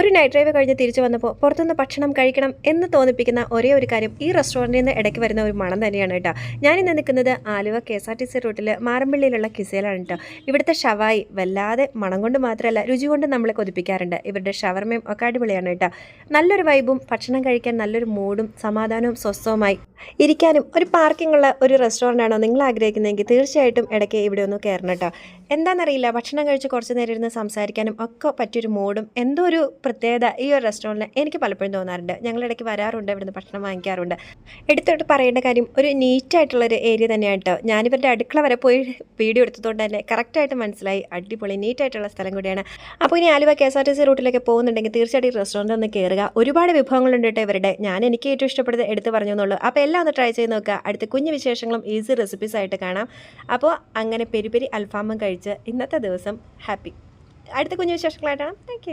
ഒരു night drive കഴിഞ്ഞ് തിരിച്ചു വന്നപ്പോൾ പുറത്തുനിന്ന് ഭക്ഷണം കഴിക്കണം എന്ന് തോന്നിപ്പിക്കുന്ന ഒരേ ഒരു കാര്യം ഈ റെസ്റ്റോറൻറ്റിൽ നിന്ന് ഇടയ്ക്ക് വരുന്ന ഒരു മണം തന്നെയാണ് കേട്ടോ. ഞാനിന്ന് നിൽക്കുന്നത് ആലുവ KSRTC റൂട്ടിൽ മാറമ്പള്ളിയിലുള്ള കിസയിലാണ് കേട്ടോ. ഇവിടുത്തെ ഷവായി വല്ലാതെ മണം കൊണ്ട് മാത്രമല്ല രുചി കൊണ്ട് നമ്മളെ കൊതിപ്പിക്കാറുണ്ട്. ഇവരുടെ ഷവർമയും ഒക്കെ അടിപൊളിയാണ് കേട്ടോ. നല്ലൊരു വൈബും ഭക്ഷണം കഴിക്കാൻ നല്ലൊരു മൂഡും സമാധാനവും സ്വസ്ഥവുമായി ഇരിക്കാനും ഒരു പാർക്കിംഗ് ഉള്ള ഒരു റെസ്റ്റോറൻ്റ് ആണോ നിങ്ങൾ ആഗ്രഹിക്കുന്നതെങ്കിൽ തീർച്ചയായിട്ടും ഇടയ്ക്ക് ഇവിടെ ഒന്ന് കയറണം കേട്ടോ. എന്താണെന്നറിയില്ല, ഭക്ഷണം കഴിച്ച് കുറച്ച് നേരം ഇരുന്ന് സംസാരിക്കാനും ഒക്കെ പറ്റിയൊരു മൂഡും എന്തോ ഒരു പ്രത്യേകത ഈ ഒരു റെസ്റ്റോറൻറ്റിൽ എനിക്ക് പലപ്പോഴും തോന്നാറുണ്ട്. ഞങ്ങളിടയ്ക്ക് വരാറുണ്ട്, ഇവിടുന്ന് ഭക്ഷണം വാങ്ങിക്കാറുണ്ട്. എടുത്തോട്ട് പറയേണ്ട കാര്യം ഒരു നീറ്റായിട്ടുള്ളൊരു ഏരിയ തന്നെയാണ് കേട്ടോ. ഞാനിവരുടെ അടുക്കള വരെ പോയി വീഡിയോ എടുത്തതുകൊണ്ട് തന്നെ കറക്റ്റായിട്ട് മനസ്സിലായി അടിപൊളി നീറ്റായിട്ടുള്ള സ്ഥലം കൂടിയാണ്. അപ്പോൾ ഇനി ആലുവ KSRTC റൂട്ടിലേക്ക് പോകുന്നുണ്ടെങ്കിൽ തീർച്ചയായിട്ടും ഈ റെസ്റ്റോറൻറ്റ് ഒന്ന് കയറുക. ഒരുപാട് വിഭവങ്ങളുണ്ട് കേട്ടോ ഇവരുടെ. എനിക്ക് ഏറ്റവും ഇഷ്ടപ്പെട്ടത് എടുത്ത് പറഞ്ഞു എന്നുള്ളൂ. അപ്പോൾ എല്ലാം ഒന്ന് ട്രൈ ചെയ്ത് നോക്കുക. അടുത്ത കുഞ്ഞു വിശേഷങ്ങളും ഈസി റെസിപ്പീസ് ആയിട്ട് കാണാം. അപ്പോൾ അങ്ങനെ പെരി പെരി അൽഫാമും കഴിച്ച് ഇന്നത്തെ ദിവസം ഹാപ്പി. അടുത്ത കുഞ്ഞു വിശേഷങ്ങളായിട്ടാണ്. Thank you.